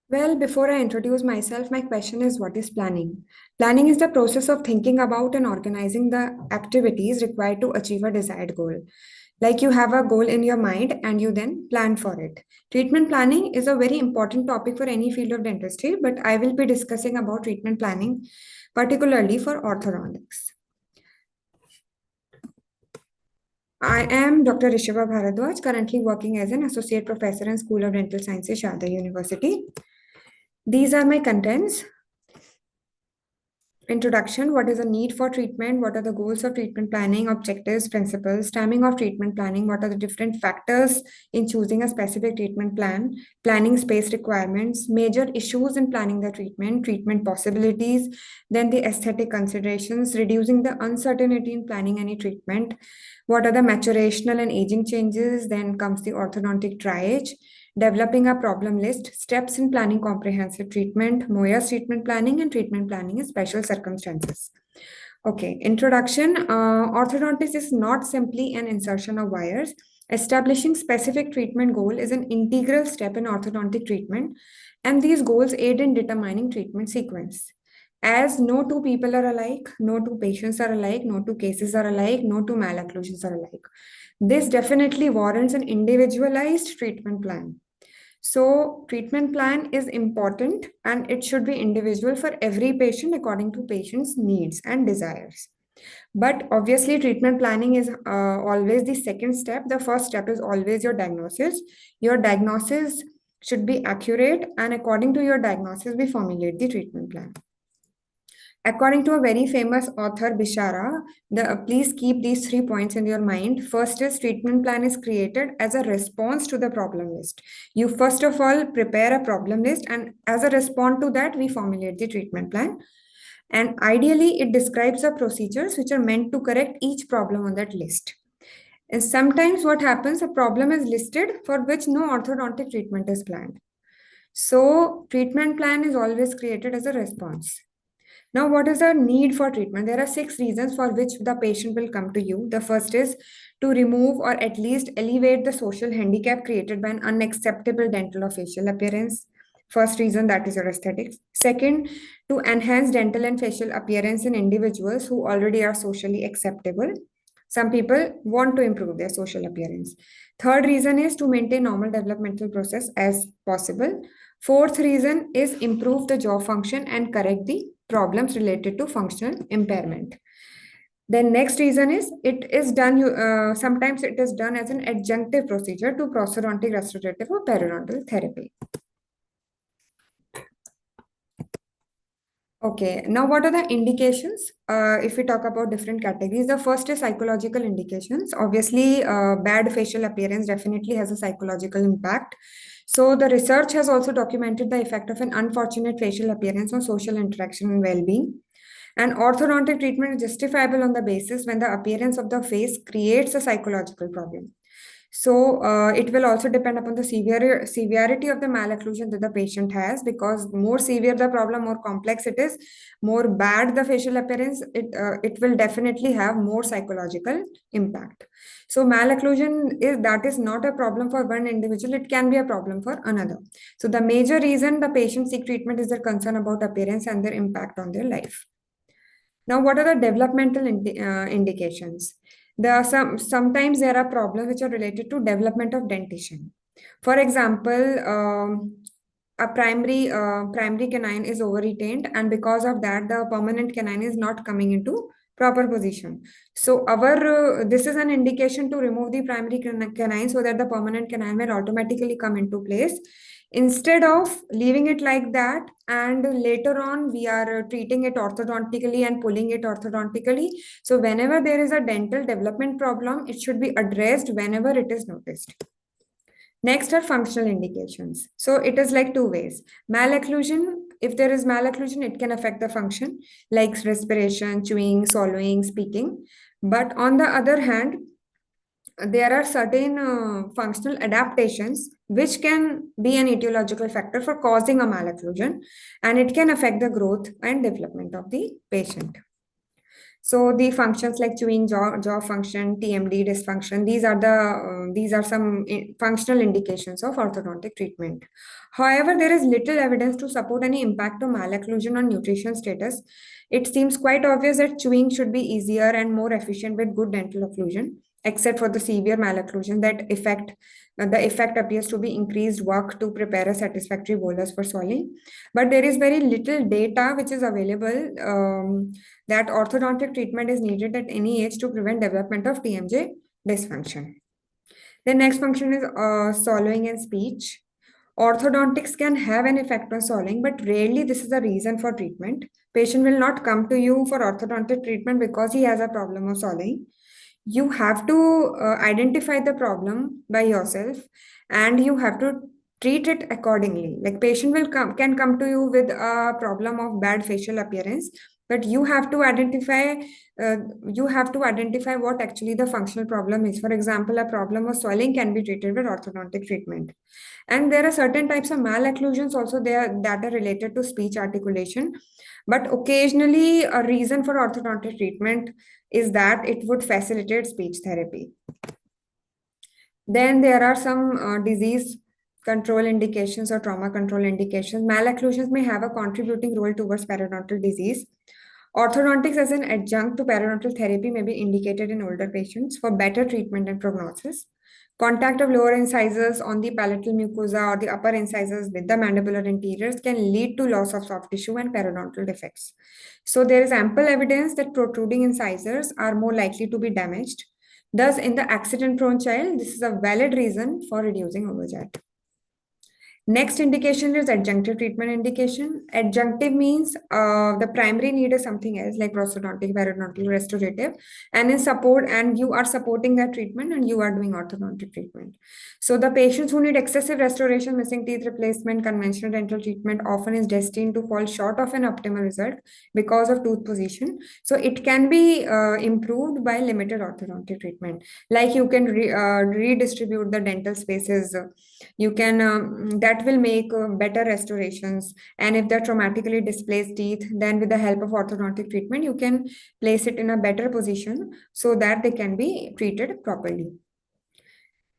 Well, before I introduce myself, my question is what is planning? Planning is the process of thinking about and organizing the activities required to achieve a desired goal. Like you have a goal in your mind and you then plan for it. Treatment planning is a very important topic for any field of dentistry, but I will be discussing about treatment planning, particularly for orthodontics. I am Dr. Rishabha Bharadwaj, currently working as an associate professor in School of Dental Sciences, Sharda University. These are my contents. Introduction: what is the need for treatment? What are the goals of treatment planning, objectives, principles, timing of treatment planning? What are the different factors in choosing a specific treatment plan? Planning space requirements, major issues in planning the treatment possibilities, then the aesthetic considerations, reducing the uncertainty in planning any treatment. What are the maturational and aging changes? Then comes the orthodontic triage, developing a problem list, steps in planning comprehensive treatment, Moyer's treatment planning, and treatment planning in special circumstances. Okay, introduction. Orthodontics is not simply an insertion of wires. Establishing specific treatment goal is an integral step in orthodontic treatment, and these goals aid in determining treatment sequence. As no two people are alike, no two patients are alike, no two cases are alike, no two malocclusions are alike. This definitely warrants an individualized treatment plan. So, treatment plan is important and it should be individual for every patient according to patient's needs and desires. But obviously, treatment planning is always the second step. The first step is always your diagnosis. Your diagnosis should be accurate, and according to your diagnosis, we formulate the treatment plan. According to a very famous author, Bishara, please keep these 3 points in your mind. First is treatment plan is created as a response to the problem list. You first of all prepare a problem list, and as a response to that, we formulate the treatment plan. And ideally, it describes the procedures which are meant to correct each problem on that list. And sometimes what happens, a problem is listed for which no orthodontic treatment is planned. So, treatment plan is always created as a response. Now, what is the need for treatment? There are 6 reasons for which the patient will come to you. The first is to remove or at least alleviate the social handicap created by an unacceptable dental or facial appearance. First reason, that is your aesthetics. Second, to enhance dental and facial appearance in individuals who already are socially acceptable. Some people want to improve their social appearance. Third reason is to maintain normal developmental process as possible. Fourth reason is improve the jaw function and correct the problems related to functional impairment. Then next reason is it is done, sometimes it is done as an adjunctive procedure to prosthodontic, restorative or periodontal therapy. Okay, now what are the indications? If we talk about different categories, the first is psychological indications. Obviously, bad facial appearance definitely has a psychological impact. So the research has also documented the effect of an unfortunate facial appearance on social interaction and well-being. And orthodontic treatment is justifiable on the basis when the appearance of the face creates a psychological problem. So it will also depend upon the severity of the malocclusion that the patient has, because more severe the problem, more complex it is, more bad the facial appearance, it will definitely have more psychological impact. So malocclusion is not a problem for one individual, it can be a problem for another. So the major reason the patients seek treatment is their concern about appearance and their impact on their life. Now, what are the developmental indications? Sometimes there are problems which are related to development of dentition. For example, a primary canine is over retained, and because of that, the permanent canine is not coming into proper position. So our this is an indication to remove the primary canine so that the permanent canine will automatically come into place. Instead of leaving it like that, and later on we are treating it orthodontically and pulling it orthodontically. So whenever there is a dental development problem, it should be addressed whenever it is noticed. Next are functional indications. So it is like two ways. Malocclusion, if there is malocclusion, it can affect the function like respiration, chewing, swallowing, speaking. But on the other hand, there are certain functional adaptations which can be an etiological factor for causing a malocclusion, and it can affect the growth and development of the patient. So the functions like chewing, jaw function, TMD dysfunction, these are some functional indications of orthodontic treatment. However, there is little evidence to support any impact of malocclusion on nutrition status. It seems quite obvious that chewing should be easier and more efficient with good dental occlusion, except for the severe malocclusion the effect appears to be increased work to prepare a satisfactory bolus for swallowing. But there is very little data which is available that orthodontic treatment is needed at any age to prevent development of TMJ dysfunction. The next function is swallowing and speech. Orthodontics can have an effect on swallowing, but rarely this is a reason for treatment. Patient will not come to you for orthodontic treatment because he has a problem of swallowing. You have to identify the problem by yourself, and you have to treat it accordingly. Like patient can come to you with a problem of bad facial appearance, but uh, you have to identify what actually the functional problem is. For example, a problem of swelling can be treated with orthodontic treatment. And there are certain types of malocclusions also there that are related to speech articulation. But occasionally, a reason for orthodontic treatment is that it would facilitate speech therapy. Then there are some disease control indications or trauma control indications. Malocclusions may have a contributing role towards periodontal disease. Orthodontics as an adjunct to periodontal therapy may be indicated in older patients for better treatment and prognosis. Contact of lower incisors on the palatal mucosa or the upper incisors with the mandibular interiors can lead to loss of soft tissue and periodontal defects. So there is ample evidence that protruding incisors are more likely to be damaged. Thus, in the accident-prone child, this is a valid reason for reducing overjet. Next indication is adjunctive treatment indication. Adjunctive means the primary need is something else like prosthodontic, periodontal, restorative, and you are supporting that treatment and you are doing orthodontic treatment. So the patients who need excessive restoration, missing teeth replacement, conventional dental treatment often is destined to fall short of an optimal result because of tooth position. So it can be improved by limited orthodontic treatment. Like you can redistribute the dental spaces. You can that will make better restorations, and if they're traumatically displaced teeth, then with the help of orthodontic treatment you can place it in a better position so that they can be treated properly.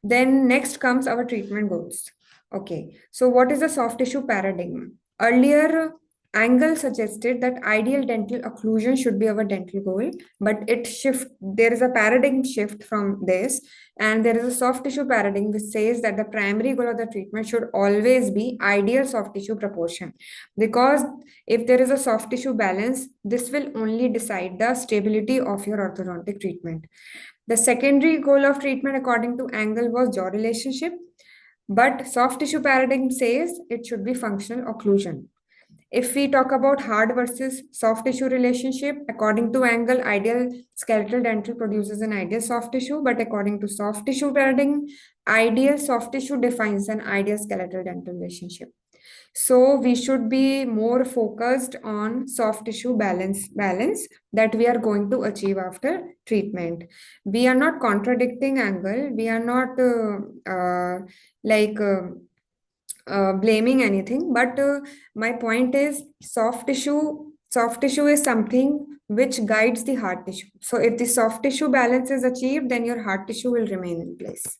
Then next comes our treatment goals. Okay, so what is the soft tissue paradigm? Earlier, Angle suggested that ideal dental occlusion should be our dental goal, but there is a paradigm shift from this, and there is a soft tissue paradigm which says that the primary goal of the treatment should always be ideal soft tissue proportion. Because if there is a soft tissue balance, this will only decide the stability of your orthodontic treatment. The secondary goal of treatment, according to Angle, was jaw relationship, but soft tissue paradigm says it should be functional occlusion. If we talk about hard versus soft tissue relationship, according to Angle, ideal skeletal dental produces an ideal soft tissue, but according to soft tissue paradigm, ideal soft tissue defines an ideal skeletal dental relationship. So we should be more focused on soft tissue balance that we are going to achieve after treatment. We are not contradicting Angle. We are not like blaming anything, but my point is soft tissue is something which guides the hard tissue. So if the soft tissue balance is achieved, then your hard tissue will remain in place.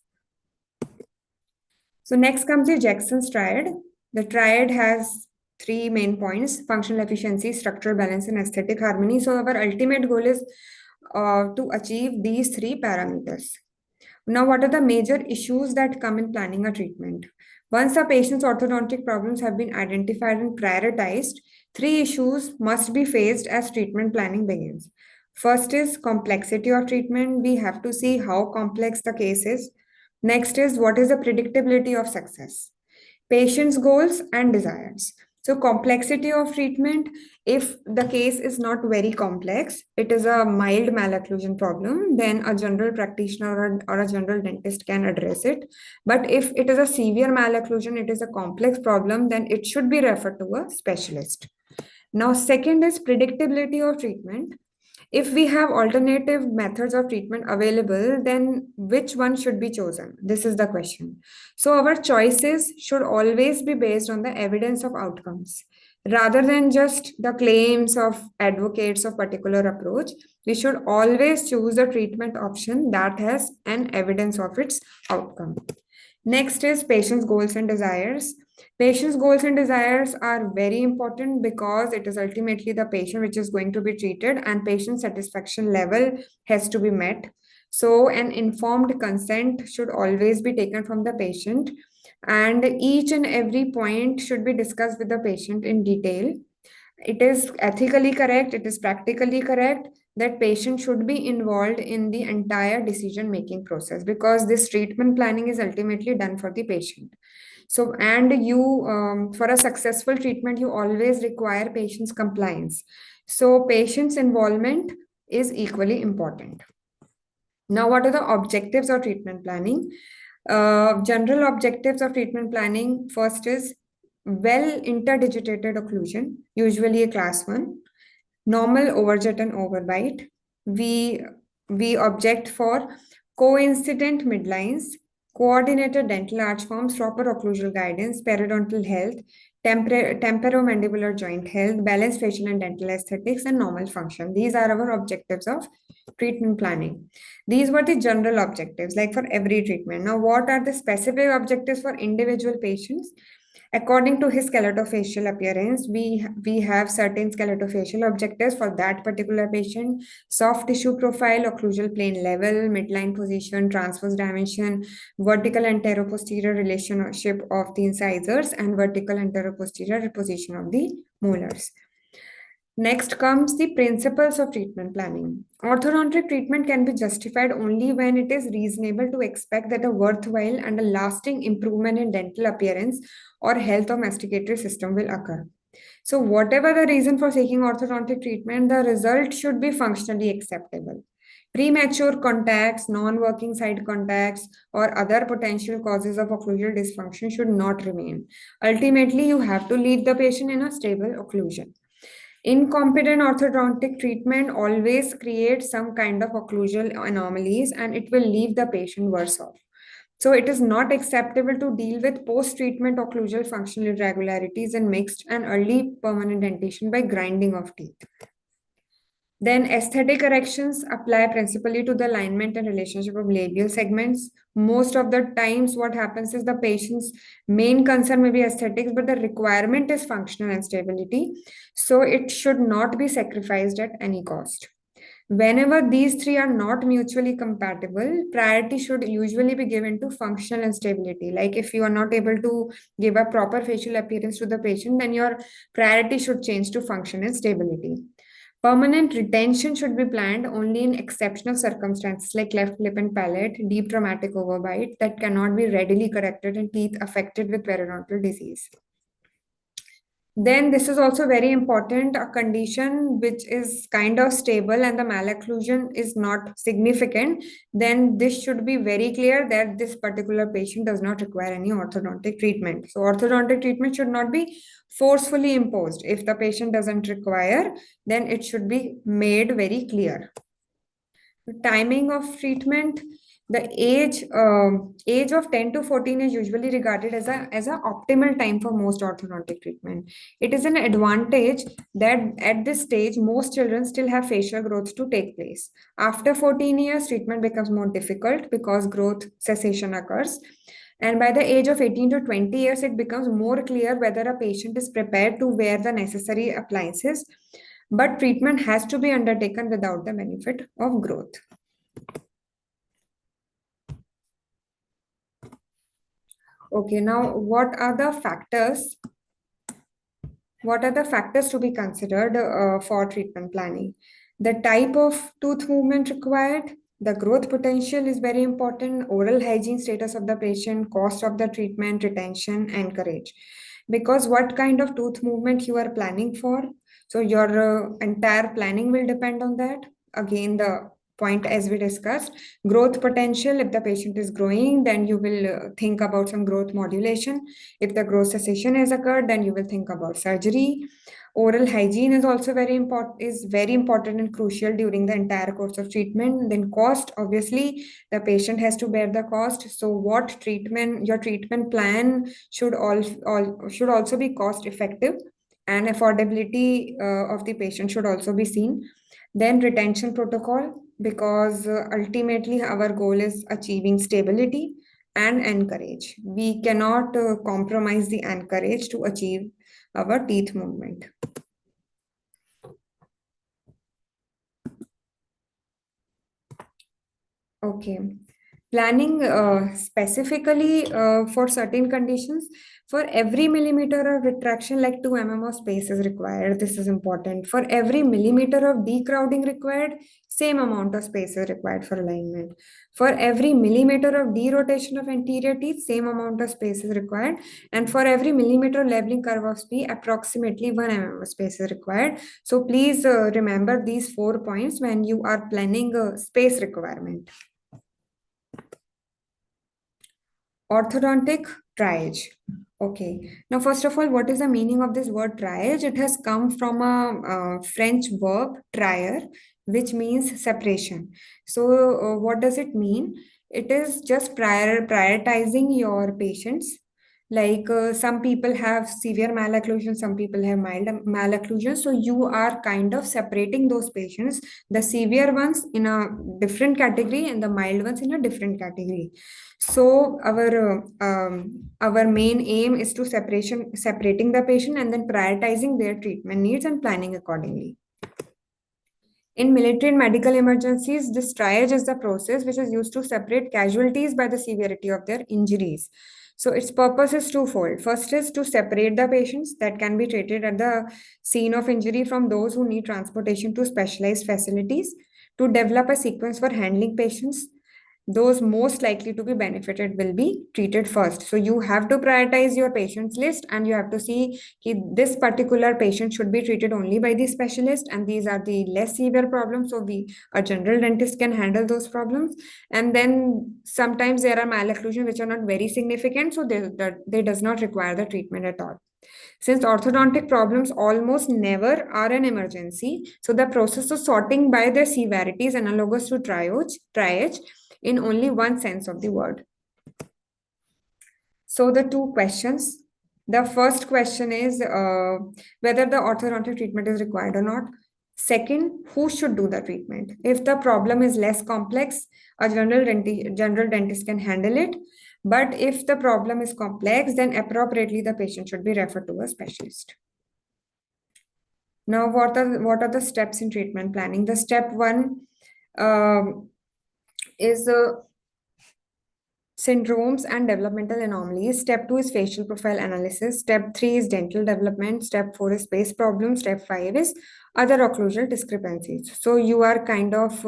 So next comes the Jackson's triad. The triad has three main points: functional efficiency, structural balance, and aesthetic harmony. So our ultimate goal is to achieve these three parameters. Now, what are the major issues that come in planning a treatment? Once a patient's orthodontic problems have been identified and prioritized, three issues must be faced as treatment planning begins. First is complexity of treatment. We have to see how complex the case is. Next is what is the predictability of success, patient's goals and desires. So complexity of treatment, if the case is not very complex, it is a mild malocclusion problem, then a general practitioner or a general dentist can address it. But if it is a severe malocclusion, it is a complex problem, then it should be referred to a specialist. Now, second is predictability of treatment. If we have alternative methods of treatment available, then which one should be chosen? This is the question. So our choices should always be based on the evidence of outcomes Rather than just the claims of advocates of particular approach, we should always choose a treatment option that has an evidence of its outcome. Next is patient's goals and desires. Patient's goals and desires are very important because it is ultimately the patient which is going to be treated, and patient satisfaction level has to be met. So, an informed consent should always be taken from the patient, and each and every point should be discussed with the patient in detail. It is ethically correct, it is practically correct that patient should be involved in the entire decision making process, because this treatment planning is ultimately done for the patient. So, and you, for a successful treatment, you always require patient's compliance. So, patient's involvement is equally important. Now, what are the objectives of treatment planning? General objectives of treatment planning, first is well interdigitated occlusion, usually a class 1, normal overjet and overbite. We, we object for coincident midlines, coordinated dental arch forms, proper occlusal guidance, periodontal health, temporomandibular joint health, balanced facial and dental aesthetics, and normal function. These are our objectives of treatment planning. These were the general objectives, like for every treatment. Now, what are the specific objectives for individual patients? According to his skeletofacial appearance, we have certain skeletofacial objectives for that particular patient: soft tissue profile, occlusal plane level, midline position, transverse dimension, vertical anteroposterior relationship of the incisors, and vertical anteroposterior position of the molars. Next comes the principles of treatment planning. Orthodontic treatment can be justified only when it is reasonable to expect that a worthwhile and a lasting improvement in dental appearance or health of masticatory system will occur. So, whatever the reason for seeking orthodontic treatment, the result should be functionally acceptable. Premature contacts, non-working side contacts, or other potential causes of occlusal dysfunction should not remain. Ultimately, you have to leave the patient in a stable occlusion. Incompetent orthodontic treatment always creates some kind of occlusal anomalies, and it will leave the patient worse off. So it is not acceptable to deal with post-treatment occlusal functional irregularities in mixed and early permanent dentition by grinding of teeth. Then aesthetic corrections apply principally to the alignment and relationship of labial segments. Most of the times what happens is the patient's main concern may be aesthetics, but the requirement is functional and stability. So it should not be sacrificed at any cost. Whenever these three are not mutually compatible, priority should usually be given to functional and stability. Like if you are not able to give a proper facial appearance to the patient, then your priority should change to function and stability. Permanent retention should be planned only in exceptional circumstances like cleft lip and palate, deep traumatic overbite that cannot be readily corrected in teeth affected with periodontal disease. Then this is also very important, a condition which is kind of stable and the malocclusion is not significant, then this should be very clear that this particular patient does not require any orthodontic treatment. So orthodontic treatment should not be forcefully imposed. If the patient doesn't require, then it should be made very clear. Timing of treatment, the age of 10 to 14 is usually regarded as a optimal time for most orthodontic treatment. It is an advantage that at this stage most children still have facial growth to take place. After 14 years, treatment becomes more difficult because growth cessation occurs, and by the age of 18 to 20 years it becomes more clear whether a patient is prepared to wear the necessary appliances, but treatment has to be undertaken without the benefit of growth. Okay, now what are the factors? What are the factors to be considered for treatment planning? The type of tooth movement required, the growth potential is very important, oral hygiene status of the patient, cost of the treatment, retention, and courage. Because what kind of tooth movement you are planning for, so your entire planning will depend on that. Again, the point as we discussed, growth potential, if the patient is growing, then you will think about some growth modulation. If the growth cessation has occurred, then you will think about surgery. Oral hygiene is also very important and crucial during the entire course of treatment. Then cost, obviously the patient has to bear the cost, so what treatment, your treatment plan should also be cost effective. and affordability of the patient should also be seen. Then retention protocol, because ultimately our goal is achieving stability and anchorage. We cannot compromise the anchorage to achieve our teeth movement. Okay. Planning specifically for certain conditions, for every millimeter of retraction, like 2 mm of space is required. This is important. For every millimeter of decrowding required, same amount of space is required for alignment. For every millimeter of derotation of anterior teeth, same amount of space is required. And for every millimeter leveling curve of SPE, approximately 1 mm of space is required. So please remember these 4 points when you are planning a space requirement. Orthodontic triage. Okay. Now, first of all, what is the meaning of this word triage? It has come from a French verb trier, which means separation. So, what does it mean? It is just prioritizing your patients. Like some people have severe malocclusion, some people have mild malocclusion. So you are kind of separating those patients, the severe ones in a different category and the mild ones in a different category. So our main aim is to separating the patient and then prioritizing their treatment needs and planning accordingly. In military and medical emergencies, this triage is the process which is used to separate casualties by the severity of their injuries. So its purpose is twofold. First is to separate the patients that can be treated at the scene of injury from those who need transportation to specialized facilities, to develop a sequence for handling patients. Those most likely to be benefited will be treated first. So you have to prioritize your patients list, and you have to see this particular patient should be treated only by the specialist, and these are the less severe problems. So a general dentist can handle those problems. And then sometimes there are malocclusion which are not very significant, so they does not require the treatment at all. Since orthodontic problems almost never are an emergency, so the process of sorting by their severity is analogous to triage in only one sense of the word. So the two questions. The first question is whether the orthodontic treatment is required or not. Second, who should do the treatment? If the problem is less complex, a general dentist can handle it. But if the problem is complex, then appropriately the patient should be referred to a specialist. Now, what are the steps in treatment planning? The step one is syndromes and developmental anomalies. Step 2 is facial profile analysis. Step 3 is dental development. Step 4 is space problems. Step 5 is other occlusal discrepancies. So you are kind of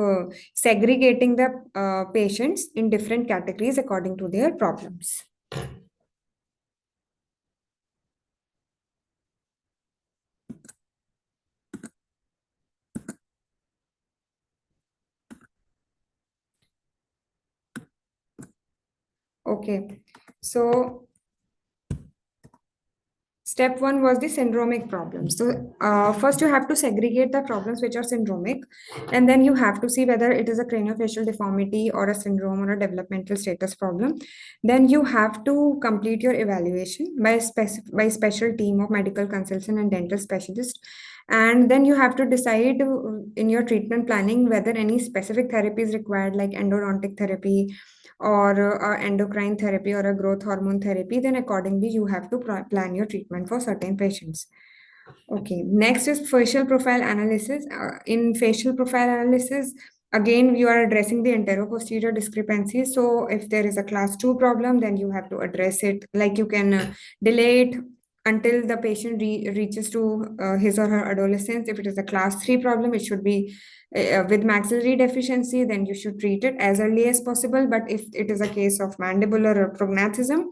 segregating the patients in different categories according to their problems. Okay, so step 1 was the syndromic problems. So first you have to segregate the problems which are syndromic, and then you have to see whether it is a craniofacial deformity or a syndrome or a developmental status problem. Then you have to complete your evaluation by special team of medical consultant and dental specialist. And then you have to decide in your treatment planning whether any specific therapy is required, like endodontic therapy or endocrine therapy or a growth hormone therapy. Then accordingly you have to plan your treatment for certain patients. Okay, next is facial profile analysis. In facial profile analysis, again, you are addressing the anteroposterior discrepancy. So if there is a class 2 problem, then you have to address it. Like you can delay it until the patient reaches to his or her adolescence. If it is a class 3 problem, it should be with maxillary deficiency, then you should treat it as early as possible. But if it is a case of mandibular prognathism,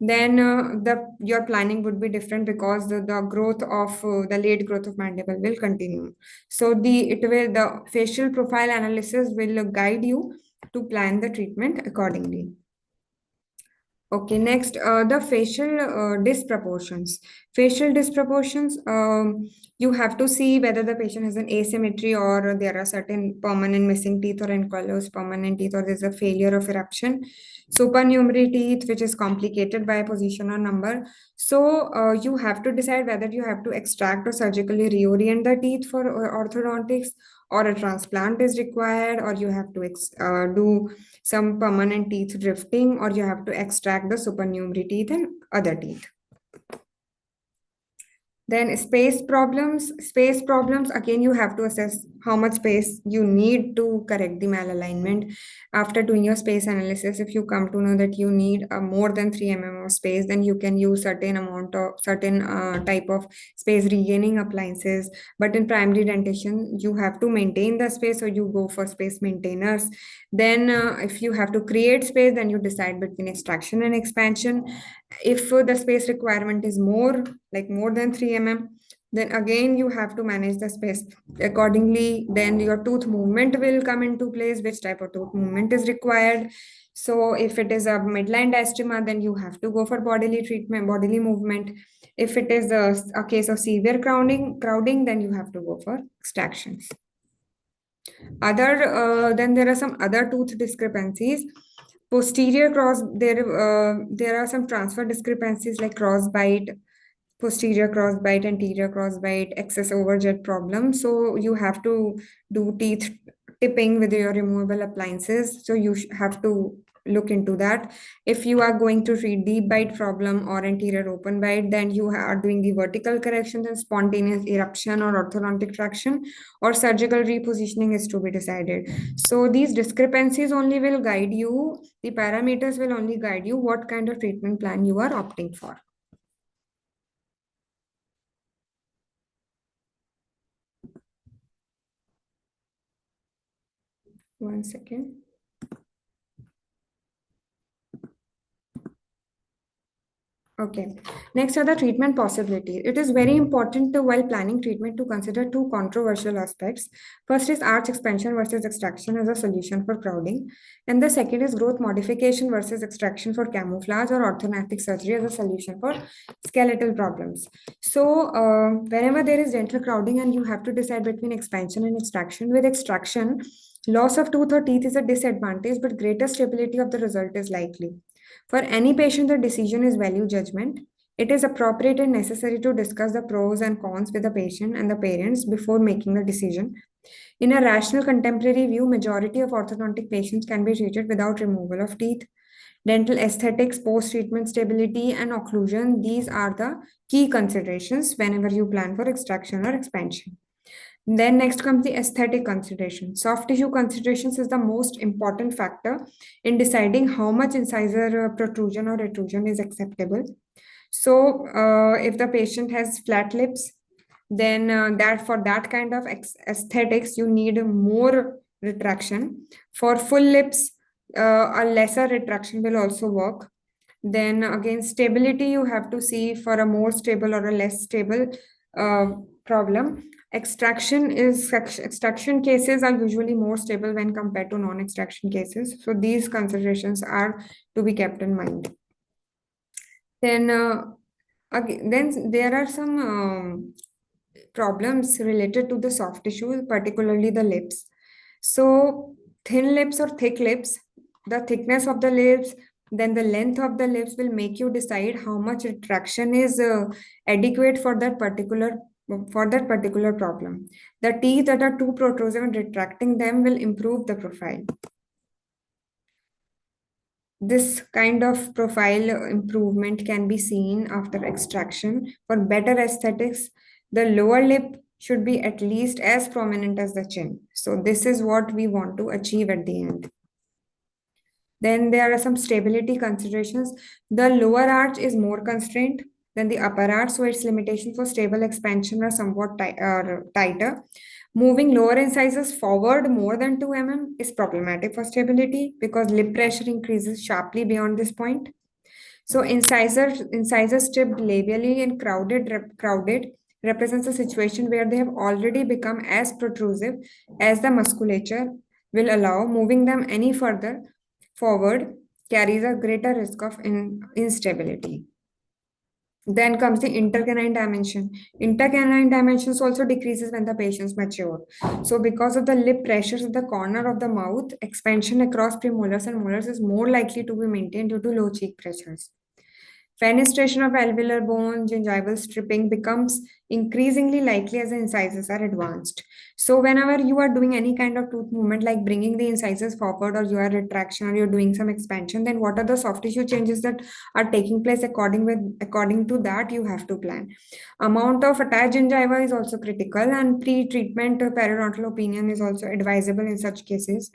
then your planning would be different, because the growth of the late growth of mandible will continue. So the facial profile analysis will guide you to plan the treatment accordingly. Okay, next, the facial disproportions. Facial disproportions, you have to see whether the patient has an asymmetry or there are certain permanent missing teeth or enclosed permanent teeth or there's a failure of eruption. Supernumerary teeth, which is complicated by position or number. So you have to decide whether you have to extract or surgically reorient the teeth for orthodontics, or a transplant is required, or you have to do some permanent teeth drifting, or you have to extract the supernumerary teeth and other teeth. Then space problems, again, you have to assess how much space you need to correct the malalignment. After doing your space analysis, if you come to know that you need more than 3 mm of space, then you can use certain type of space regaining appliances. But in primary dentition, you have to maintain the space, so you go for space maintainers. Then if you have to create space, then you decide between extraction and expansion. If the space requirement is more, like more than 3 mm, then again you have to manage the space accordingly. Then your tooth movement will come into place, which type of tooth movement is required. So if it is a midline diastema, then you have to go for bodily treatment, bodily movement. If it is a case of severe crowding, then you have to go for extractions. Then there are some other tooth discrepancies. Posterior cross, there are some transfer discrepancies like cross bite, posterior cross bite, anterior cross bite, excess overjet problem. So you have to do teeth tipping with your removable appliances. So you have to look into that. If you are going to treat deep bite problem or anterior open bite, then you are doing the vertical corrections and spontaneous eruption or orthodontic traction, or surgical repositioning is to be decided. So these discrepancies only will guide you, the parameters will only guide you what kind of treatment plan you are opting for. One second. Okay. Next are the treatment possibilities. It is very important to, while planning treatment, to consider two controversial aspects. First is arch expansion versus extraction as a solution for crowding. And the second is growth modification versus extraction for camouflage, or orthodontic surgery as a solution for skeletal problems. So whenever there is dental crowding and you have to decide between expansion and extraction, with extraction, loss of tooth or teeth is a disadvantage, but greater stability of the result is likely. For any patient, the decision is value judgment. It is appropriate and necessary to discuss the pros and cons with the patient and the parents before making the decision. In a rational contemporary view, majority of orthodontic patients can be treated without removal of teeth. Dental aesthetics, post-treatment stability, and occlusion, these are the key considerations whenever you plan for extraction or expansion. Then next comes the aesthetic consideration. Soft tissue considerations is the most important factor in deciding how much incisor protrusion or retrusion is acceptable. So if the patient has flat lips, then that for that kind of aesthetics, you need more retraction. For full lips, a lesser retraction will also work. Then again, stability, you have to see for a more stable or a less stable uh, problem. Extraction cases are usually more stable when compared to non-extraction cases. So these considerations are to be kept in mind. Then then there are some problems related to the soft tissue, particularly the lips. So thin lips or thick lips, the thickness of the lips, then the length of the lips will make you decide how much retraction is adequate for that particular problem. The teeth that are too protrusive and retracting them will improve the profile. This kind of profile improvement can be seen after extraction. For better aesthetics, the lower lip should be at least as prominent as the chin. So this is what we want to achieve at the end. Then there are some stability considerations. The lower arch is more constrained than the upper arch, so its limitations for stable expansion are somewhat tighter. Moving lower incisors forward more than 2 mm is problematic for stability because lip pressure increases sharply beyond this point. So incisors tipped labially and crowded represents a situation where they have already become as protrusive as the musculature will allow. Moving them any further forward carries a greater risk of instability. Then comes the intercanine dimension. Intercanine dimensions also decreases when the patients mature. So because of the lip pressures at the corner of the mouth, expansion across premolars and molars is more likely to be maintained due to low cheek pressures. Fenestration of alveolar bone, gingival stripping becomes increasingly likely as the incisors are advanced. So, whenever you are doing any kind of tooth movement, like bringing the incisors forward, or you are retraction, or you're doing some expansion, then what are the soft tissue changes that are taking place according to that you have to plan. Amount of attached gingiva is also critical, and pre-treatment periodontal opinion is also advisable in such cases.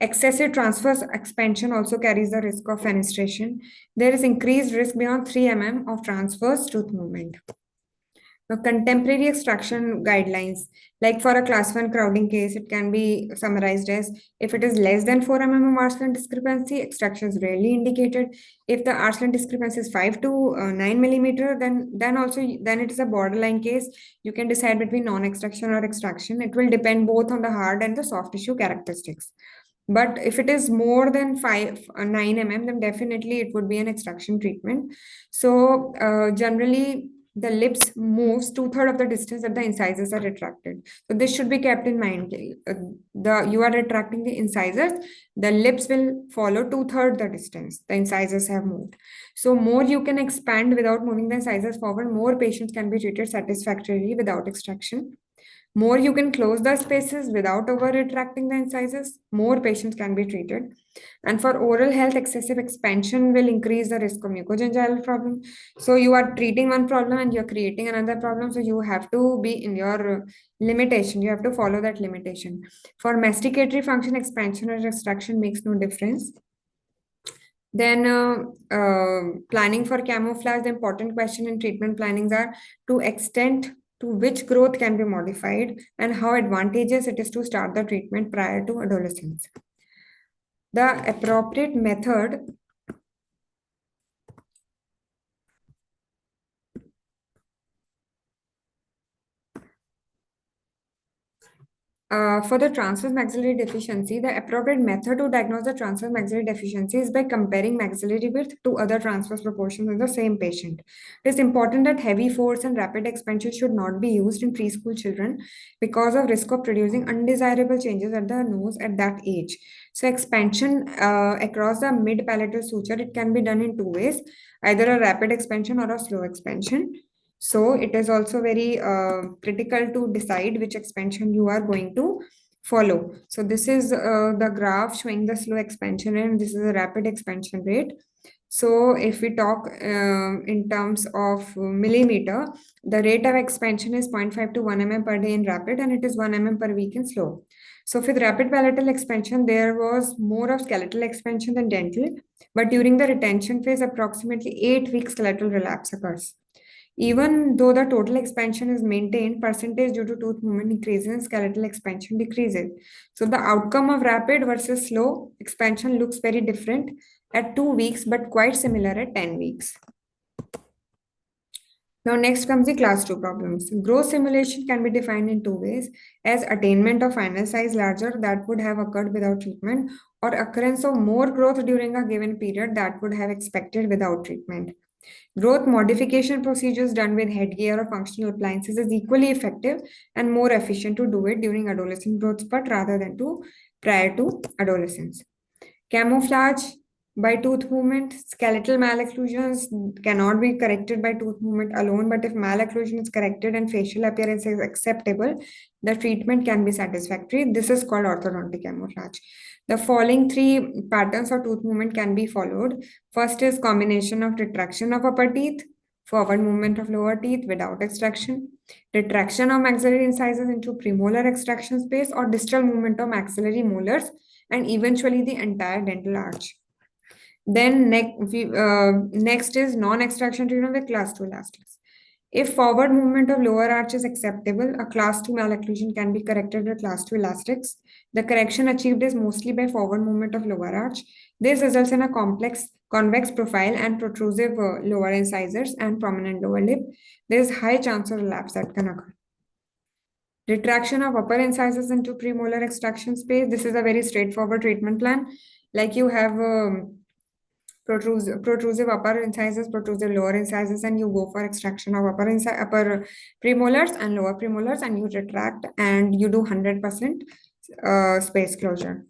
Excessive transverse expansion also carries the risk of fenestration. There is increased risk beyond 3 mm of transverse tooth movement. Now, contemporary extraction guidelines, like for a class 1 crowding case, it can be summarized as if it is less than 4 mm of arch length discrepancy, extraction is rarely indicated. If the arch length discrepancy is 5 to 9 millimeter, then it is a borderline case. You can decide between non-extraction or extraction. It will depend both on the hard and the soft tissue characteristics. But if it is more than 9 mm, then definitely it would be an extraction treatment. So generally, the lips moves two-thirds of the distance that the incisors are retracted. So this should be kept in mind. You are retracting the incisors, the lips will follow two-thirds the distance the incisors have moved. So more you can expand without moving the incisors forward, more patients can be treated satisfactorily without extraction. More you can close the spaces without over retracting the incisors, more patients can be treated. And for oral health, excessive expansion will increase the risk of mucogingival problem. So you are treating one problem and you're creating another problem. So you have to be in your limitation. You have to follow that limitation. For masticatory function, expansion or extraction makes no difference. Then planning for camouflage, the important question in treatment plannings are to extent to which growth can be modified and how advantageous it is to start the treatment prior to adolescence. The appropriate method for the transverse maxillary deficiency, the appropriate method to diagnose the transverse maxillary deficiency is by comparing maxillary width to other transverse proportions in the same patient. It is important that heavy force and rapid expansion should not be used in preschool children because of risk of producing undesirable changes at the nose at that age. So expansion across the mid-palatal suture, it can be done in two ways, either a rapid expansion or a slow expansion. So it is also very critical to decide which expansion you are going to follow. So this is the graph showing the slow expansion rate, and this is a rapid expansion rate. So if we talk in terms of millimeter, the rate of expansion is 0.5 to 1 mm per day in rapid, and it is 1 mm per week in slow. So with rapid palatal expansion, there was more of skeletal expansion than dental, but during the retention phase, approximately 8 weeks skeletal relapse occurs. Even though the total expansion is maintained, percentage due to tooth movement increases and skeletal expansion decreases. So the outcome of rapid versus slow expansion looks very different at 2 weeks, but quite similar at 10 weeks. Now next comes the class 2 problems. Growth simulation can be defined in two ways, as attainment of final size larger that would have occurred without treatment, or occurrence of more growth during a given period that would have expected without treatment. Growth modification procedures done with headgear or functional appliances is equally effective and more efficient to do it during adolescent growth spurt rather than to prior to adolescence. Camouflage by tooth movement, skeletal malocclusions cannot be corrected by tooth movement alone, but if malocclusion is corrected and facial appearance is acceptable, the treatment can be satisfactory. This is called orthodontic camouflage. The following three patterns of tooth movement can be followed. First is combination of retraction of upper teeth, forward movement of lower teeth without extraction, retraction of maxillary incisors into premolar extraction space, or distal movement of maxillary molars and eventually the entire dental arch. Then next is non-extraction treatment with class 2 elastics. If forward movement of lower arch is acceptable, a class 2 malocclusion can be corrected with class 2 elastics. The correction achieved is mostly by forward movement of lower arch. This results in a complex convex profile and protrusive lower incisors and prominent lower lip. There is high chance of relapse that can occur. Retraction of upper incisors into premolar extraction space. This is a very straightforward treatment plan. Like you have protrusive upper incisors, protrusive lower incisors, and you go for extraction of upper premolars and lower premolars, and you retract and you do 100% space closure.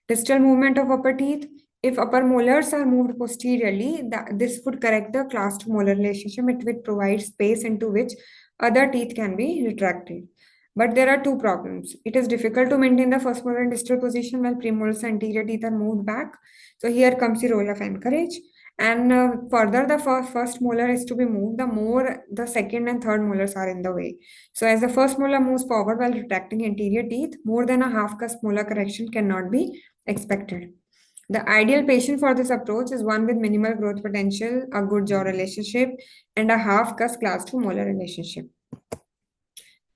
Distal movement of upper teeth. If upper molars are moved posteriorly, this would correct the class 2 molar relationship. It would provide space into which other teeth can be retracted. But there are two problems. It is difficult to maintain the first molar in distal position while premolars and anterior teeth are moved back. So here comes the role of anchorage. And further, the first molar is to be moved, the more the second and third molars are in the way. So as the first molar moves forward while retracting anterior teeth, more than a half cusp molar correction cannot be expected. The ideal patient for this approach is one with minimal growth potential, a good jaw relationship, and a half cusp class 2 molar relationship.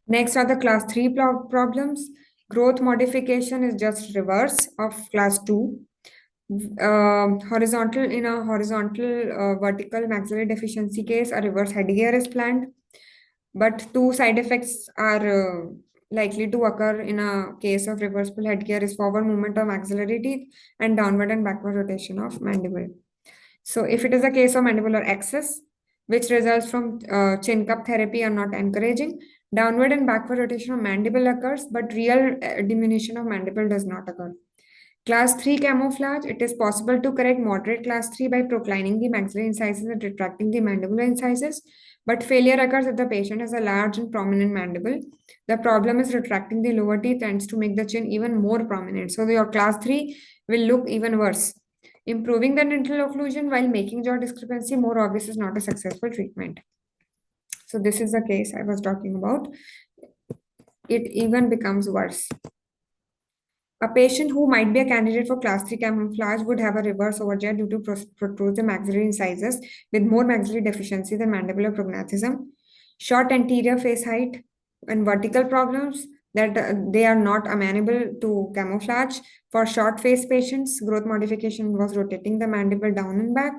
Next are the class 3 problems. Growth modification is just reverse of class 2. Horizontal vertical maxillary deficiency case, a reverse headgear is planned. But two side effects are likely to occur in a case of reversible headgear is forward movement of maxillary teeth and downward and backward rotation of mandible. So if it is a case of mandibular excess, which results from chin cup therapy are not encouraging, downward and backward rotation of mandible occurs, but real diminution of mandible does not occur. Class 3 camouflage, it is possible to correct moderate class 3 by proclining the maxillary incisors and retracting the mandibular incisors, but failure occurs if the patient has a large and prominent mandible. The problem is retracting the lower teeth tends to make the chin even more prominent. So your class 3 will look even worse. Improving the dental occlusion while making jaw discrepancy more obvious is not a successful treatment. So this is the case I was talking about. It even becomes worse. A patient who might be a candidate for class 3 camouflage would have a reverse overjaw due to protrusive maxillary incisors with more maxillary deficiency than mandibular prognathism, short anterior face height, and vertical problems that they are not amenable to camouflage. For short face patients, growth modification involves rotating the mandible down and back.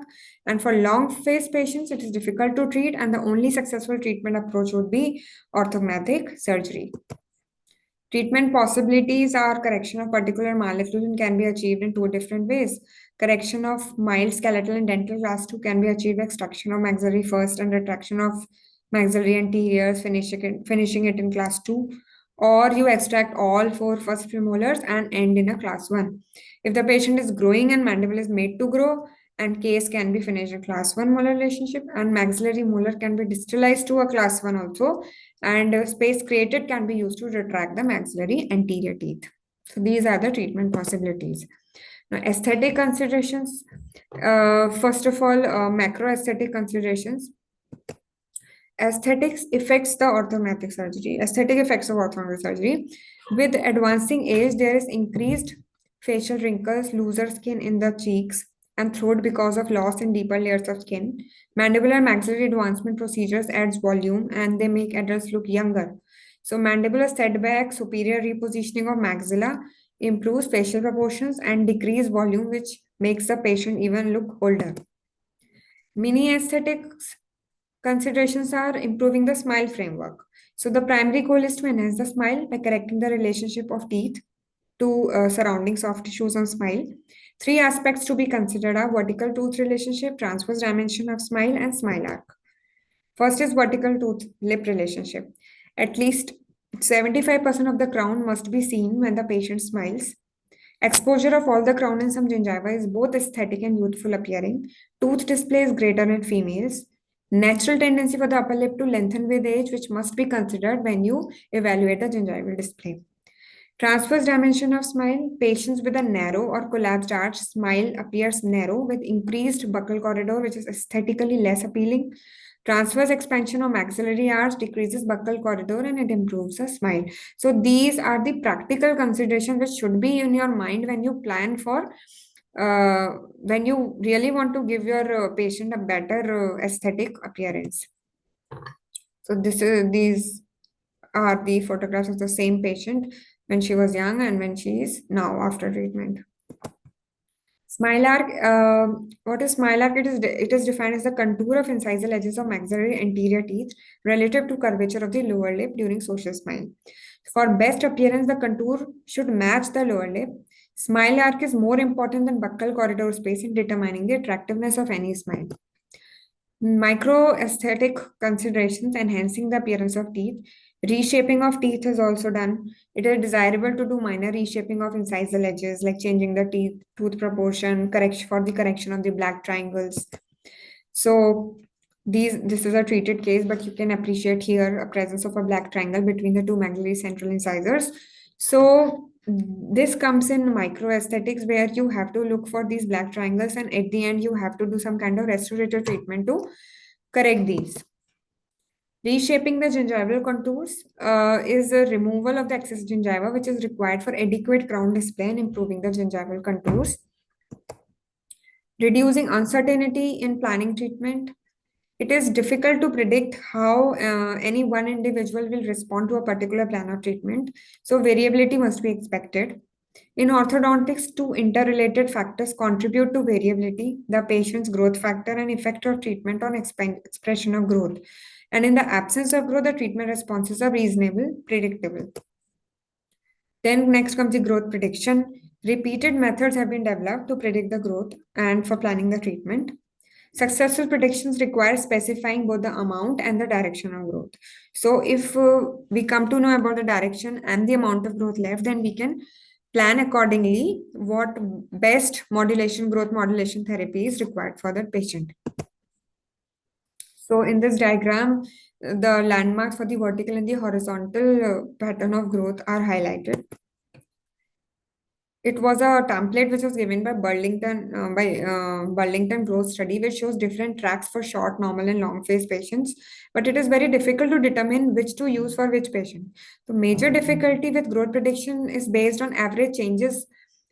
And for long face patients, it is difficult to treat, and the only successful treatment approach would be orthognathic surgery. Treatment possibilities are correction of particular malocclusion can be achieved in two different ways. Correction of mild skeletal and dental class 2 can be achieved by extraction of maxillary first and retraction of maxillary anteriors, finishing it in class 2. Or you extract all four first premolars and end in a class 1. If the patient is growing and mandible is made to grow, and case can be finished in class 1 molar relationship, and maxillary molar can be distalized to a class 1 also, and space created can be used to retract the maxillary anterior teeth. So these are the treatment possibilities. Now, aesthetic considerations. First of all, macro aesthetic considerations. Aesthetics affects the orthognathic surgery. Aesthetic effects of orthognathic surgery. With advancing age, there is increased facial wrinkles, looser skin in the cheeks and throat because of loss in deeper layers of skin. Mandibular maxillary advancement procedures adds volume and they make adults look younger. So mandibular setback, superior repositioning of maxilla improves facial proportions and decrease volume, which makes the patient even look older. Mini aesthetics considerations are improving the smile framework. So the primary goal is to enhance the smile by correcting the relationship of teeth to surrounding soft tissues on smile. Three aspects to be considered are vertical tooth relationship, transverse dimension of smile, and smile arc. First is vertical tooth-lip relationship. At least 75% of the crown must be seen when the patient smiles. Exposure of all the crown and some gingiva is both aesthetic and youthful appearing. Tooth display is greater in females. Natural tendency for the upper lip to lengthen with age, which must be considered when you evaluate the gingival display. Transverse dimension of smile. Patients with a narrow or collapsed arch smile appears narrow with increased buccal corridor, which is aesthetically less appealing. Transverse expansion of maxillary arch decreases buccal corridor and it improves the smile. So these are the practical considerations which should be in your mind when you plan for when you really want to give your patient a better aesthetic appearance. So these are the photographs of the same patient when she was young and when she is now after treatment. Smile arc, what is smile arc? It is defined as the contour of incisal edges of maxillary anterior teeth relative to curvature of the lower lip during social smile. For best appearance, the contour should match the lower lip. Smile arc is more important than buccal corridor space in determining the attractiveness of any smile. Micro aesthetic considerations enhancing the appearance of teeth. Reshaping of teeth is also done. It is desirable to do minor reshaping of incisal edges, like changing the teeth tooth proportion, correction for the correction of the black triangles. So this is a treated case, but you can appreciate here a presence of a black triangle between the two maxillary central incisors. So this comes in micro aesthetics where you have to look for these black triangles, and at the end you have to do some kind of restorative treatment to correct these. Reshaping the gingival contours is a removal of the excess gingiva, which is required for adequate crown display and improving the gingival contours. Reducing uncertainty in planning treatment. It is difficult to predict how any one individual will respond to a particular plan of treatment, so variability must be expected. In orthodontics, two interrelated factors contribute to variability: the patient's growth factor and effect of treatment on expression of growth. And in the absence of growth, the treatment responses are reasonable, predictable. Then next comes the growth prediction. Repeated methods have been developed to predict the growth and for planning the treatment. Successful predictions require specifying both the amount and the direction of growth. So if we come to know about the direction and the amount of growth left, then we can plan accordingly what best growth modulation therapy is required for that patient. So in this diagram, the landmarks for the vertical and the horizontal pattern of growth are highlighted. It was a template which was given by Burlington Growth Study, which shows different tracks for short, normal, and long phase patients. But it is very difficult to determine which to use for which patient. The major difficulty with growth prediction is based on average changes.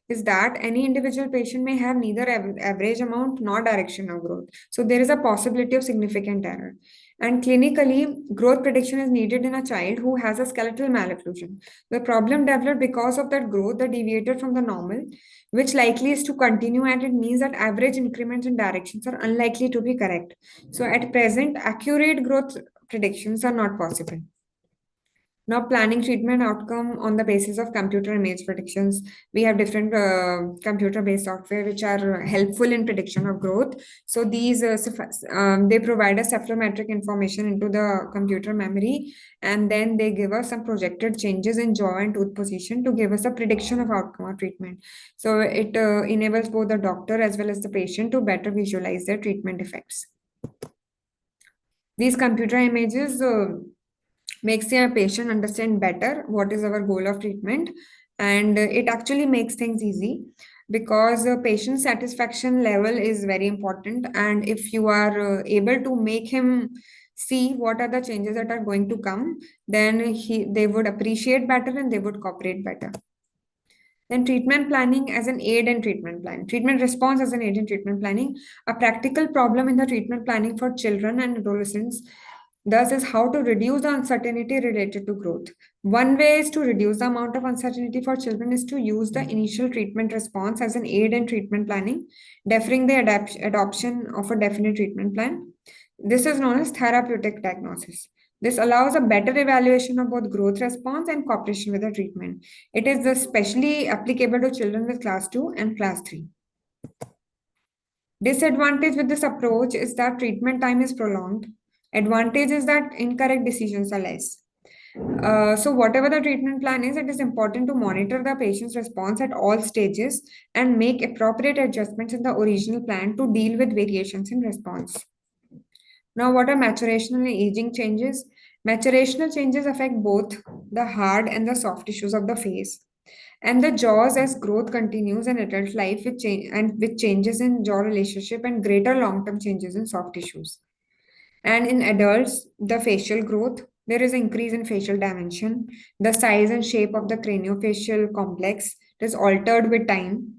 Is that any individual patient may have neither average amount nor direction of growth. So there is a possibility of significant error. And clinically, growth prediction is needed in a child who has a skeletal malocclusion. The problem developed because of that growth that deviated from the normal, which likely is to continue, and it means that average increments in directions are unlikely to be correct. So at present, accurate growth predictions are not possible. Now, planning treatment outcome on the basis of computer image predictions. We have different computer-based software which are helpful in prediction of growth. So these they provide us cephalometric information into the computer memory, and then they give us some projected changes in jaw and tooth position to give us a prediction of outcome of treatment. So it enables both the doctor as well as the patient to better visualize their treatment effects. These computer images makes the patient understand better what is our goal of treatment, and it actually makes things easy because patient satisfaction level is very important, and if you are able to make him see what are the changes that are going to come, then they would appreciate better and they would cooperate better. Then treatment planning as an aid in treatment planning. Treatment response as an aid in treatment planning. A practical problem in the treatment planning for children and adolescents thus is how to reduce the uncertainty related to growth. One way is to reduce the amount of uncertainty for children is to use the initial treatment response as an aid in treatment planning, deferring the adoption of a definite treatment plan. This is known as therapeutic diagnosis. This allows a better evaluation of both growth response and cooperation with the treatment. It is especially applicable to children with class 2 and class 3. Disadvantage with this approach is that treatment time is prolonged. Advantage is that incorrect decisions are less. So whatever the treatment plan is, it is important to monitor the patient's response at all stages and make appropriate adjustments in the original plan to deal with variations in response. Now, what are maturational and aging changes? Maturational changes affect both the hard and the soft tissues of the face. And the jaws as growth continues in adult life with changes in jaw relationship and greater long-term changes in soft tissues. And in adults, the facial growth, there is increase in facial dimension. The size and shape of the craniofacial complex is altered with time.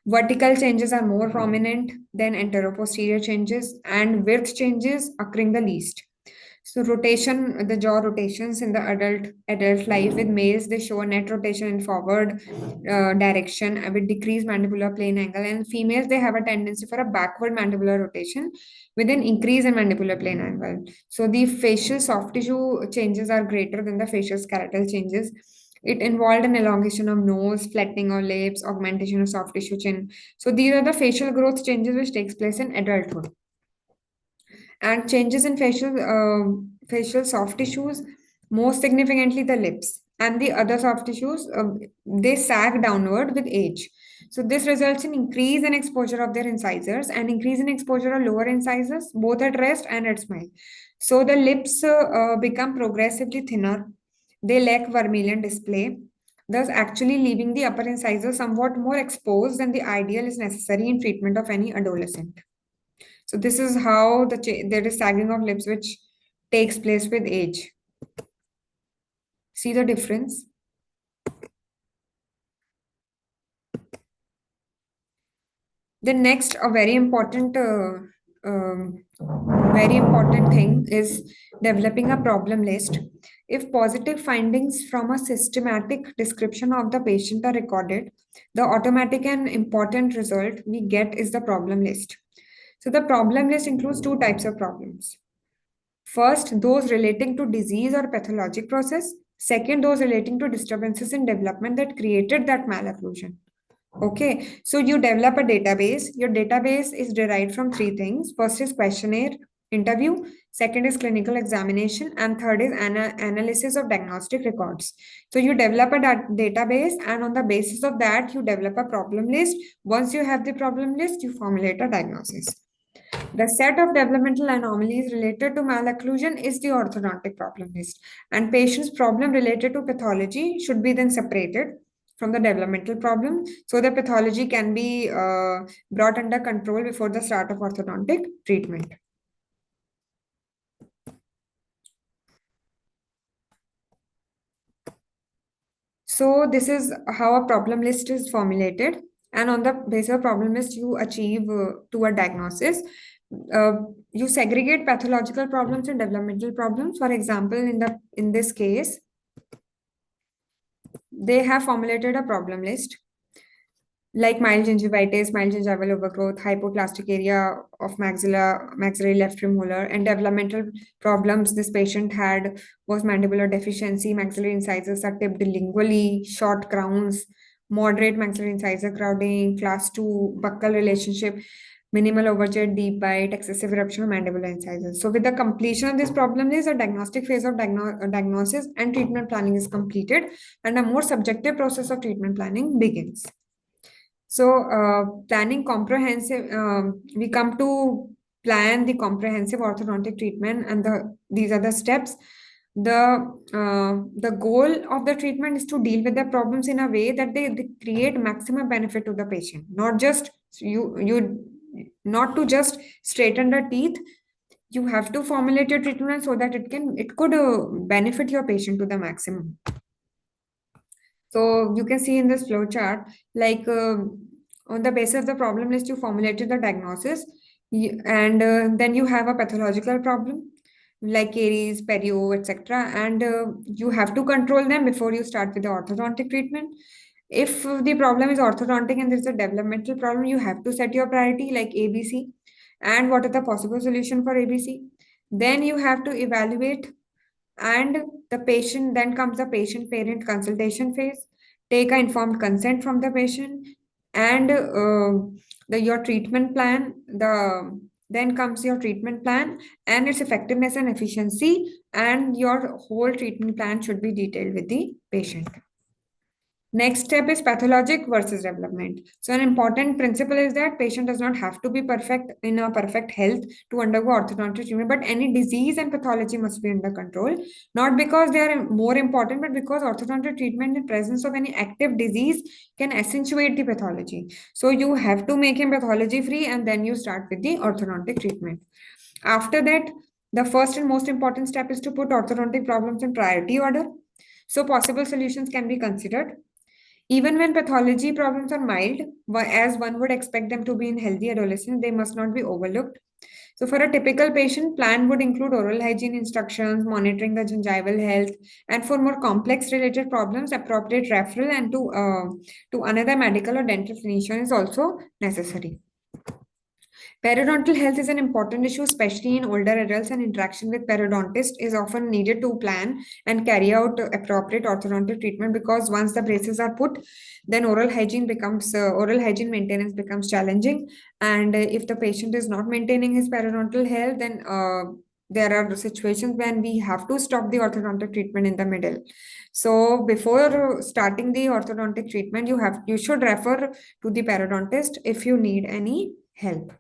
Vertical changes are more prominent than anteroposterior changes, and width changes occurring the least. So rotation, the jaw rotations in the adult life with males, they show a net rotation in forward direction with decreased mandibular plane angle, and females they have a tendency for a backward mandibular rotation with an increase in mandibular plane angle. So the facial soft tissue changes are greater than the facial skeletal changes. It involved an elongation of nose, flattening of lips, augmentation of soft tissue chin. So these are the facial growth changes which takes place in adulthood. And changes in facial soft tissues, most significantly the lips and the other soft tissues, they sag downward with age. So this results in increase in exposure of their incisors and increase in exposure of lower incisors, both at rest and at smile. So the lips become progressively thinner. They lack vermilion display, thus actually leaving the upper incisor somewhat more exposed than the ideal is necessary in treatment of any adolescent. So this is how there is sagging of lips which takes place with age. See the difference? The next, a very important thing is developing a problem list. If positive findings from a systematic description of the patient are recorded, the automatic and important result we get is the problem list. So the problem list includes two types of problems. First, those relating to disease or pathologic process. Second, those relating to disturbances in development that created that malocclusion. Okay, so you develop a database. Your database is derived from three things. First is questionnaire interview, second is clinical examination, and third is analysis of diagnostic records. So you develop a database, and on the basis of that, you develop a problem list. Once you have the problem list, you formulate a diagnosis. The set of developmental anomalies related to malocclusion is the orthodontic problem list, and patient's problem related to pathology should be then separated from the developmental problem so the pathology can be brought under control before the start of orthodontic treatment. So this is how a problem list is formulated, and on the basis of problem list, you achieve to a diagnosis. Uh, you segregate pathological problems and developmental problems. For example, in this case, they have formulated a problem list like mild gingivitis, mild gingival overgrowth, hypoplastic area of maxillary left premolar, and developmental problems this patient had was mandibular deficiency, maxillary incisors are tipped lingually, short crowns, moderate maxillary incisor crowding, class 2 buccal relationship, minimal overjet, deep bite, excessive eruption of mandibular incisors. So with the completion of this problem list, a diagnostic phase of diagnosis and treatment planning is completed, and a more subjective process of treatment planning begins. So, planning comprehensive, we come to plan the comprehensive orthodontic treatment, and these are the steps. The goal of the treatment is to deal with the problems in a way that they create maximum benefit to the patient, not just not to just straighten the teeth. You have to formulate your treatment so that it could benefit your patient to the maximum. So you can see in this flow chart, like on the basis of the problem list, you formulated the diagnosis, and then you have a pathological problem like caries, perio, etc. And you have to control them before you start with the orthodontic treatment. If the problem is orthodontic and there's a developmental problem, you have to set your priority like ABC and what are the possible solution for ABC. Then you have to evaluate, and then comes the patient parent consultation phase. Take an informed consent from the patient, and your treatment plan. Then comes your treatment plan and its effectiveness and efficiency, and your whole treatment plan should be detailed with the patient. Next step is pathologic versus development. So an important principle is that patient does not have to be perfect in a perfect health to undergo orthodontic treatment, but any disease and pathology must be under control. Not because they are more important, but because orthodontic treatment in presence of any active disease can accentuate the pathology. So you have to make him pathology free, and then you start with the orthodontic treatment. After that, the first and most important step is to put orthodontic problems in priority order. So possible solutions can be considered. Even when pathology problems are mild, as one would expect them to be in healthy adolescents, they must not be overlooked. So for a typical patient, plan would include oral hygiene instructions, monitoring the gingival health, and for more complex related problems, appropriate referral and to another medical or dental clinician is also necessary. Periodontal health is an important issue, especially in older adults, and interaction with periodontist is often needed to plan and carry out appropriate orthodontic treatment, because once the braces are put, then oral hygiene maintenance becomes challenging. And if the patient is not maintaining his periodontal health, then there are situations when we have to stop the orthodontic treatment in the middle. So before starting the orthodontic treatment, you should refer to the periodontist if you need any help.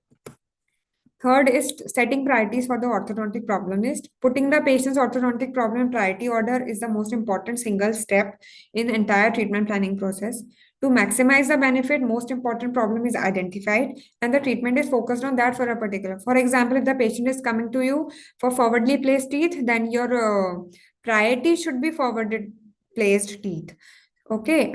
Third is setting priorities for the orthodontic problem list. Putting the patient's orthodontic problem in priority order is the most important single step in the entire treatment planning process. To maximize the benefit, most important problem is identified and the treatment is focused on that for a particular. For example, if the patient is coming to you for forwardly placed teeth, then your priority should be forwarded placed teeth. Okay.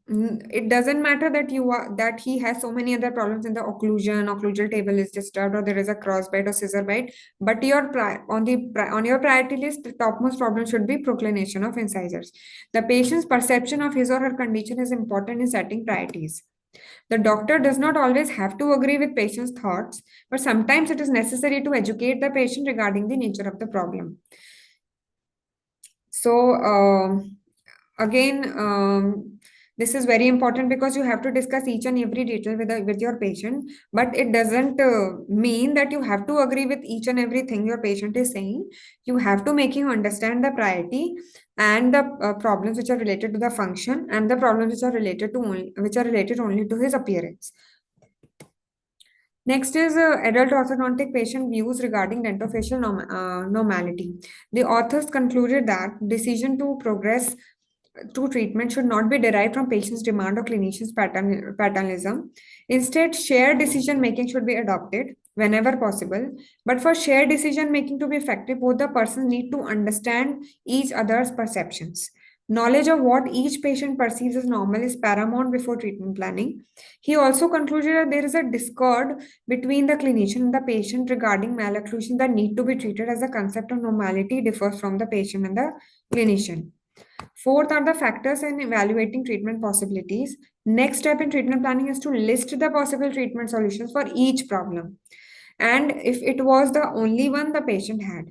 It doesn't matter that he has so many other problems in the occlusal table is disturbed, or there is a crossbite or scissor bite. But on your priority list, the topmost problem should be proclination of incisors. The patient's perception of his or her condition is important in setting priorities. The doctor does not always have to agree with patient's thoughts, but sometimes it is necessary to educate the patient regarding the nature of the problem. So, again, this is very important because you have to discuss each and every detail with your patient, but it doesn't mean that you have to agree with each and everything your patient is saying. You have to make him understand the priority and the problems which are related to the function, and the problems which are related only to his appearance. Next is adult orthodontic patient views regarding dentofacial normality. The authors concluded that decision to progress to treatment should not be derived from patient's demand or clinician's paternalism. Instead, shared decision making should be adopted whenever possible. But for shared decision making to be effective, both the persons need to understand each other's perceptions. Knowledge of what each patient perceives as normal is paramount before treatment planning. He also concluded that there is a discord between the clinician and the patient regarding malocclusion that need to be treated, as the concept of normality differs from the patient and the clinician. Fourth are the factors in evaluating treatment possibilities. Next step in treatment planning is to list the possible treatment solutions for each problem, and if it was the only one the patient had.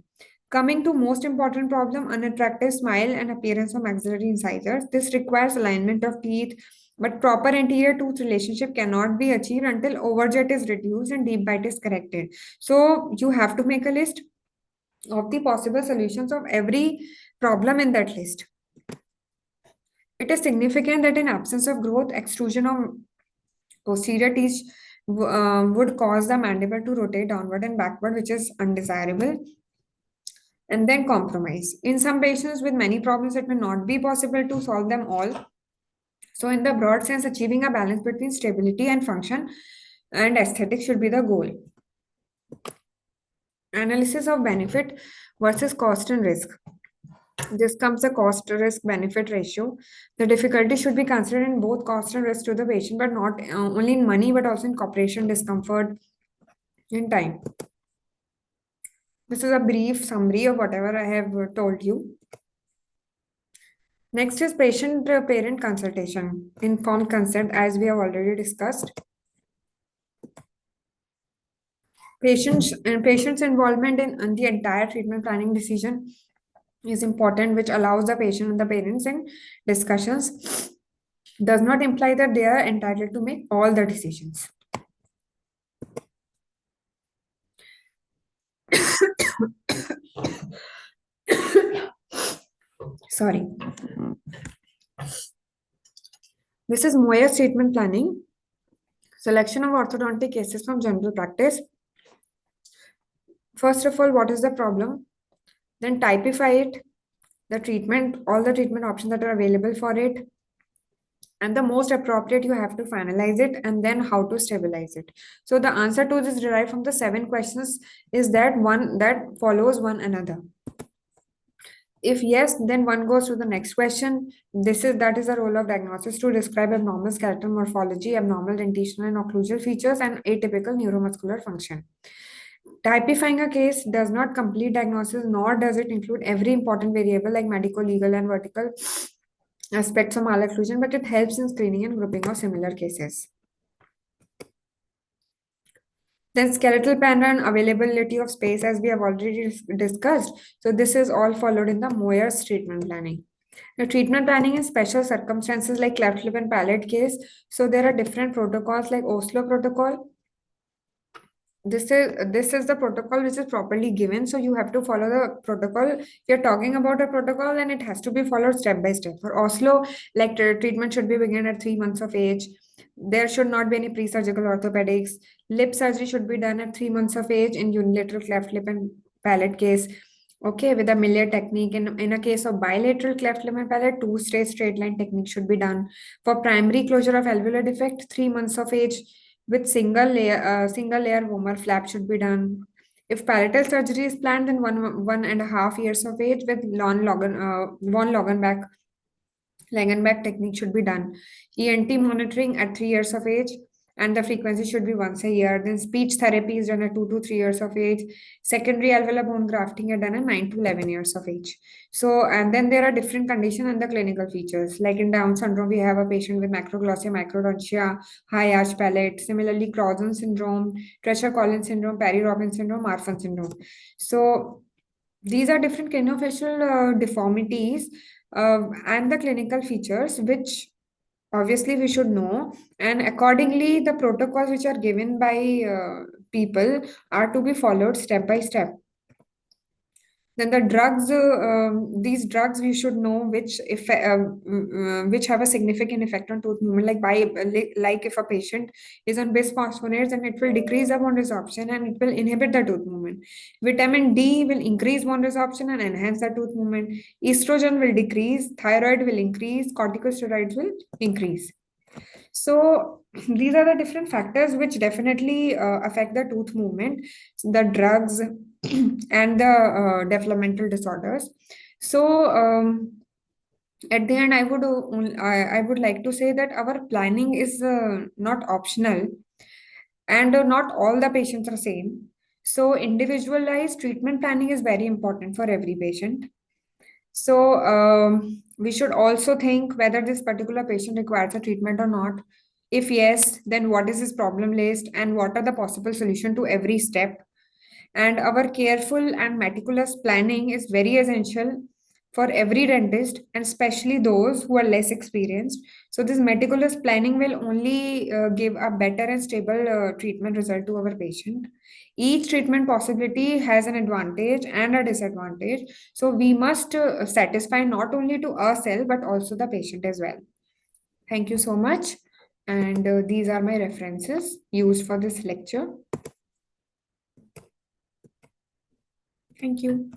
Coming to most important problem, unattractive smile and appearance of maxillary incisors. This requires alignment of teeth, but proper anterior tooth relationship cannot be achieved until overjet is reduced and deep bite is corrected. So you have to make a list of the possible solutions of every problem in that list. It is significant that in absence of growth, extrusion of posterior teeth would cause the mandible to rotate downward and backward, which is undesirable. And then compromise. In some patients with many problems, it may not be possible to solve them all. So, in the broad sense, achieving a balance between stability and function and aesthetic should be the goal. Analysis of benefit versus cost and risk. This comes the cost risk benefit ratio. The difficulty should be considered in both cost and risk to the patient, but not only in money, but also in cooperation, discomfort, and time. This is a brief summary of whatever I have told you. Next is patient parent consultation, informed consent, as we have already discussed. Patient's involvement in the entire treatment planning decision is important, which allows the patient and the parents in discussions. Does not imply that they are entitled to make all the decisions. Sorry. This is Moyer's treatment planning. Selection of orthodontic cases from general practice. First of all, what is the problem? Then typify it, the treatment, all the treatment options that are available for it, and the most appropriate you have to finalize it, and then how to stabilize it. So the answer to this derived from the 7 questions is that one that follows one another. If yes, then one goes to the next question. That is the role of diagnosis to describe abnormal skeletal morphology, abnormal dentition and occlusal features, and atypical neuromuscular function. Typifying a case does not complete diagnosis, nor does it include every important variable like medical, legal, and vertical aspects of malocclusion, but it helps in screening and grouping of similar cases. Then skeletal plan and availability of space, as we have already discussed. So this is all followed in the Moyer's treatment planning. The treatment planning in special circumstances like cleft lip and palate case. So there are different protocols like Oslo protocol. This is the protocol which is properly given. So you have to follow the protocol. If you're talking about a protocol, then it has to be followed step by step. For Oslo, like treatment should be begun at 3 months of age. There should not be any pre-surgical orthopedics. Lip surgery should be done at 3 months of age in unilateral cleft lip and palate case. Okay, with a Miller technique. In a case of bilateral cleft lip and palate, two-stage straight line technique should be done. For primary closure of alveolar defect, 3 months of age with single layer Vomer flap should be done. If palatal surgery is planned, then 1.5 years of age with von Langenbeck technique should be done. ENT monitoring at 3 years of age, and the frequency should be once a year. Then speech therapy is done at 2 to 3 years of age. Secondary alveolar bone grafting are done at 9 to 11 years of age. So, and then there are different conditions and the clinical features. Like in Down syndrome, we have a patient with macroglossia, microdontia, high arch palate. Similarly, Crouzon syndrome, Treacher-Collins syndrome, Perry-Robin syndrome, Marfan syndrome. So, these are different craniofacial deformities and the clinical features, which obviously we should know. And accordingly, the protocols which are given by people are to be followed step by step. Then the drugs, these drugs we should know which have a significant effect on tooth movement. Like if a patient is on bisphosphonates, then it will decrease the bone resorption and it will inhibit the tooth movement. Vitamin D will increase bone resorption and enhance the tooth movement. Estrogen will decrease, thyroid will increase, corticosteroids will increase. So these are the different factors which definitely affect the tooth movement, the drugs, and the developmental disorders. So at the end, I would like to say that our planning is not optional, and not all the patients are same. So individualized treatment planning is very important for every patient. So we should also think whether this particular patient requires a treatment or not. If yes, then what is his problem list and what are the possible solution to every step? And our careful and meticulous planning is very essential for every dentist, and especially those who are less experienced. So this meticulous planning will only give a better and stable treatment result to our patient. Each treatment possibility has an advantage and a disadvantage. So we must satisfy not only to ourselves but also the patient as well. Thank you so much. And these are my references used for this lecture. Thank you.